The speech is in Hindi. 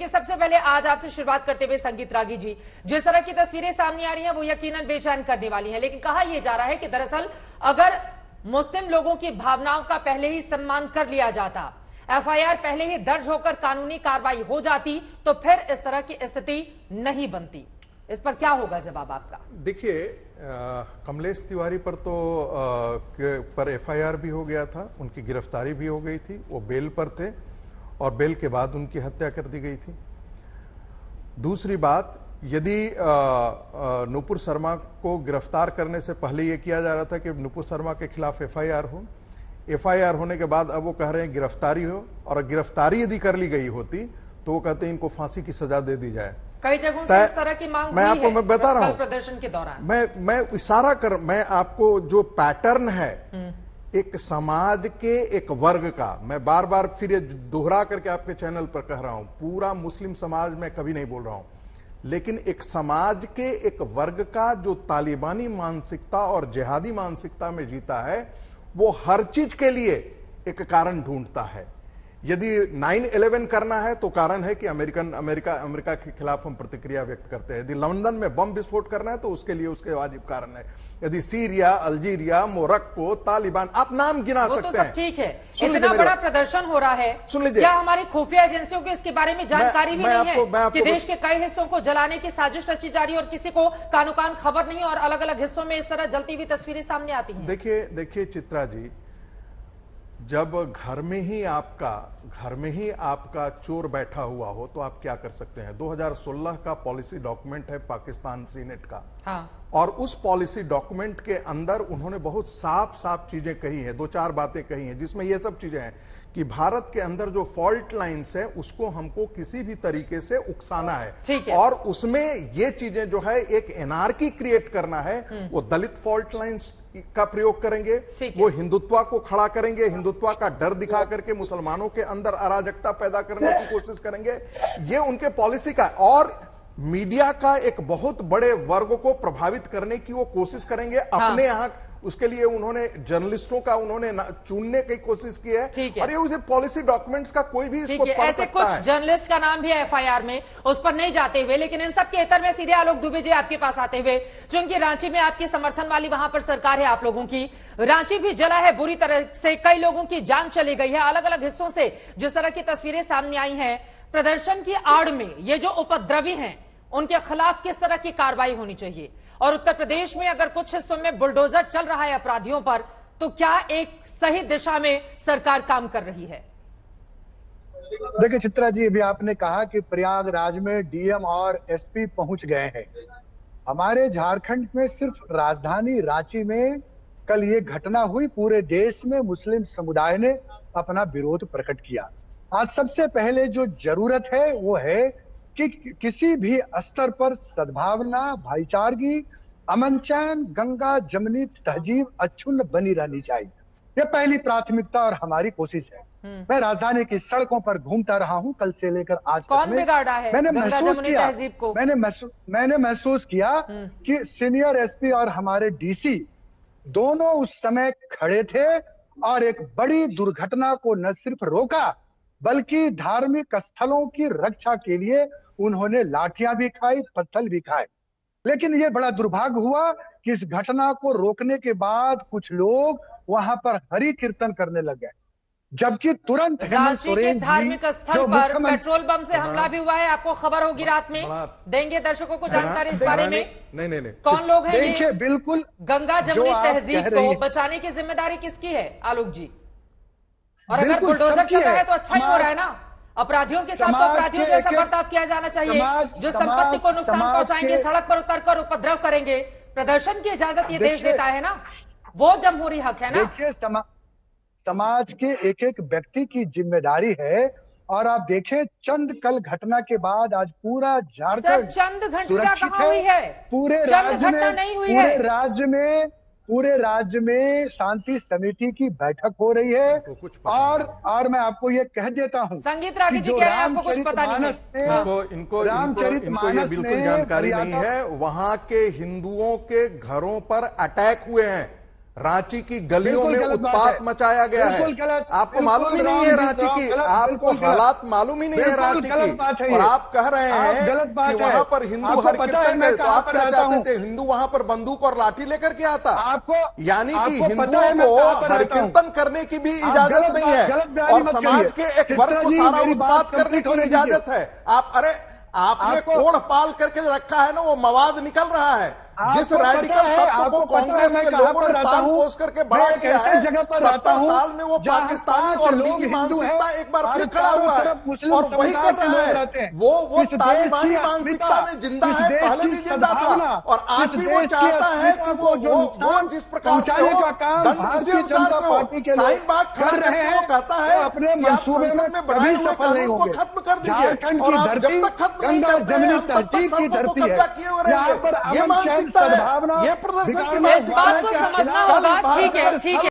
कि सबसे पहले आज आपसे शुरुआत करते हुए संगीत रागी जी, जिस तरह की तस्वीरें सामने आ रही हैं वो यकीनन बेचैन करने वाली हैं, लेकिन कहा यह जा रहा है कि दरअसल अगर मुस्लिम लोगों की भावनाओं का पहले ही सम्मान कर लिया जाता, एफआईआर पहले ही दर्ज होकर कानूनी कार्रवाई हो जाती, तो फिर इस तरह की स्थिति नहीं बनती। इस पर क्या होगा जवाब आपका? देखिए, कमलेश तिवारी पर तो पर एफआईआर भी हो गया था, उनकी गिरफ्तारी भी हो गई थी, वो बेल पर थे और बेल के बाद उनकी हत्या कर दी गई थी। दूसरी बात, यदि नुपुर शर्मा को गिरफ्तार करने से पहले यह किया जा रहा था कि नुपुर शर्मा के खिलाफ एफआईआर हो, एफआईआर होने के बाद अब वो कह रहे हैं गिरफ्तारी हो, और गिरफ्तारी यदि कर ली गई होती तो वो कहते हैं इनको फांसी की सजा दे दी जाए। कई जगहों से इस तरह की मांग मैं आपको मैं बता रहा हूं प्रदर्शन के दौरान। मैं इशारा कर, मैं आपको जो पैटर्न है एक समाज के एक वर्ग का, मैं बार बार फिर ये दोहरा करके आपके चैनल पर कह रहा हूं, पूरा मुस्लिम समाज में कभी नहीं बोल रहा हूं, लेकिन एक समाज के एक वर्ग का जो तालिबानी मानसिकता और जिहादी मानसिकता में जीता है, वो हर चीज के लिए एक कारण ढूंढता है। यदि 9/11 करना है तो कारण है कि अमेरिका के खिलाफ हम प्रतिक्रिया व्यक्त करते हैं। यदि लंदन में बम विस्फोट करना है तो उसके लिए उसके वाजिब कारण है। यदि सीरिया, अल्जीरिया, मोरक्को, तालिबान, आप नाम गिना सकते हैं। ठीक है, इतना बड़ा प्रदर्शन हो रहा है, सुन लीजिए, क्या हमारी खुफिया एजेंसियों को इसके बारे में जानकारी भी नहीं है कि देश के कई हिस्सों को जलाने की साजिश रची जा रही है और किसी को कानो कान खबर नहीं, और अलग अलग हिस्सों में इस तरह जलती हुई तस्वीरें सामने आती हैं? देखिए चित्रा जी, जब घर में ही आपका चोर बैठा हुआ हो तो आप क्या कर सकते हैं। 2016 का पॉलिसी डॉक्यूमेंट है पाकिस्तान सीनेट का, हाँ। और उस पॉलिसी डॉक्यूमेंट के अंदर उन्होंने बहुत साफ चीजें कही हैं, 2-4 बातें कही हैं, जिसमें ये सब चीजें हैं कि भारत के अंदर जो फॉल्ट लाइन्स है उसको हमको किसी भी तरीके से उकसाना है, और उसमें ये चीजें जो है एक एनार्की क्रिएट करना है। वो दलित फॉल्ट लाइन्स का प्रयोग करेंगे, वो हिंदुत्व को खड़ा करेंगे, हिंदुत्व का डर दिखा करके मुसलमानों के अंदर अराजकता पैदा करने की कोशिश करेंगे। ये उनके पॉलिसी का, और मीडिया का एक बहुत बड़े वर्ग को प्रभावित करने की वो कोशिश करेंगे अपने यहाँ। उसके लिए उन्होंने जर्नलिस्टों का चुनने की कोशिश की है, और ये उसे पॉलिसी डॉक्यूमेंट्स का कोई भी इसको पढ़ ऐसे सकता है। कुछ जर्नलिस्ट का नाम भी है एफआईआर में, उस पर नहीं जाते हुए, लेकिन इन सब के इतर में सीधे आलोक दुबे जी आपके पास आते हुए, चूंकि रांची में आपकी समर्थन वाली वहां पर सरकार है आप लोगों की, रांची भी जला है बुरी तरह से, कई लोगों की जान चली गई है। अलग अलग हिस्सों से जिस तरह की तस्वीरें सामने आई हैं, प्रदर्शन की आड़ में ये जो उपद्रवी हैं उनके खिलाफ किस तरह की कार्रवाई होनी चाहिए, और उत्तर प्रदेश में अगर कुछ हिस्सों में बुलडोजर चल रहा है अपराधियों पर, तो क्या एक सही दिशा में सरकार काम कर रही है? देखिए चित्रा जी, अभी आपने कहा कि प्रयागराज में डीएम और एसपी पहुंच गए हैं। हमारे झारखंड में सिर्फ राजधानी रांची में कल ये घटना हुई, पूरे देश में मुस्लिम समुदाय ने अपना विरोध प्रकट किया। आज सबसे पहले जो जरूरत है वो है कि किसी भी स्तर पर सद्भावना, भाईचारगी, अमन चैन, गंगा जमनी तहजीब अक्षुण्ण बनी रहनी चाहिए। ये पहली प्राथमिकता और हमारी कोशिश है। मैं राजधानी की सड़कों पर घूमता रहा हूं कल से लेकर आज तक में। बिगाड़ा है मैंने महसूस किया कि सीनियर एसपी और हमारे डीसी दोनों उस समय खड़े थे और एक बड़ी दुर्घटना को न सिर्फ रोका बल्कि धार्मिक स्थलों की रक्षा के लिए उन्होंने लाठियां भी खाई, पत्थर भी खाए। लेकिन ये बड़ा दुर्भाग्य हुआ कि इस घटना को रोकने के बाद कुछ लोग वहां पर हरि कीर्तन करने लगे, जबकि तुरंत रांची के धार्मिक स्थल पर पेट्रोल बम से हमला भी हुआ है। आपको खबर होगी, रात में देंगे दर्शकों को जानकारी इस बारे में। नहीं, कौन लोग हैं? देखिए, बिल्कुल गंगा जमुनी तहजीब को बचाने की जिम्मेदारी किसकी है आलोक जी? और अगर बुलडोजर चल रहा है तो अच्छा ही हो रहा है ना। अपराधियों के साथ तो अपराधियों जैसा बर्ताव किया जाना चाहिए। जो संपत्ति को नुकसान पहुंचाएंगे, सड़क पर उतरकर उपद्रव करेंगे, प्रदर्शन की इजाजत ये देश देता है ना, वो जमहूरी हक है ना। देखिए, समाज के एक एक व्यक्ति की जिम्मेदारी है। और आप देखें, चंद कल घटना के बाद आज पूरा झारखंड चंद घटना कहां हुई है? पूरे राज्य में शांति समिति की बैठक हो रही है। और मैं आपको ये कह देता हूं, संगीत रागी जी कह रहे हैं आपको कुछ पता नहीं है। इनको ये बिल्कुल जानकारी नहीं है। वहां के हिंदुओं के घरों पर अटैक हुए हैं, रांची की गलियों में बिल्कुल गलत बात उत्पात है। मचाया गया है। बिल्कुल गलत, आपको बिल्कुल मालूम ही नहीं है रॉन्ग, रांची की, गलत, आपको बिल्कुल गलत। हालात मालूम ही नहीं है बिल्कुल रांची गलत बात है की, ये। और आप कह रहे आप हैं गलत बात कि है। वहां पर हिंदू आपको हर पता है कीर्तन मैं में, तो कहां आप पर क्या रहता चाहते हूं? थे, हिंदू वहां पर बंदूक और लाठी लेकर के आता? यानी कि आपको पता हिंदुओं है मैं को कहां पर हर रहता हूं? कीर्तन करने की भी आप इजाजत गलत नहीं बात- गलत है, बयानी और मत समाज करिए। के एक वर्ग को चित्रा जी, सारा मेरी बात उत्पात करने कंप्लीट की होने इजाजत दीजिए। है। आपने आपको- कोड़ पाल करके रखा है ना, वो मवाद निकल रहा है। जिस आपको पता रैडिकल है- तत्व को आपको पता है कांग्रेस मैं के कहां लोगों पर ने रहता पाल हूं? पोस करके बड़ा मैं एक किया ऐसी है, जगह पर रहता 70 हूं साल में वो जहां पाकिस्तानी 5 और लोग लीगी हिंदू हैं मानसिकता एक बार और फिर खड़ा चारों हुआ है, तरफ मुस्लिम और वही समुदाय कर के रहा लोग है। रहते हैं। वो इस देश तालिबानी की मानसिकता अस्मिता, में जिंदा इस है, देश पहले की भी जिंदा था, सद्भावना, और आज इस भी वो देश की चाहता है कि अस्मिता वो को जो वो नुकसान जिस प्रकार से पहुंचाने हो, का काम दंड उसी भारतीय अनुसार जनता से हो। पार्टी के लोग साइन बाग खड़ा कर रहे करके हैं, वो कहता है वो अपने कि आप मंसूबे संसद में में बनाए कभी हुए सफल नहीं कानून को होंगे। खत्म कर दीजिए, झारखंड और की आप जब धरती तक खत्म नहीं गंगा करते हैं, जमुनी हम तब तक तहजीब की सड़कों को धरती है। कब्जा किए हुए यहाँ पर रहेंगे। ये अमन चैन मानसिकता है, सद्भावना ये प्रदर्शन की दिखाने इस मानसिकता बात है को क्या? समझना कल होगा। भारत ठीक है, में- ठीक है।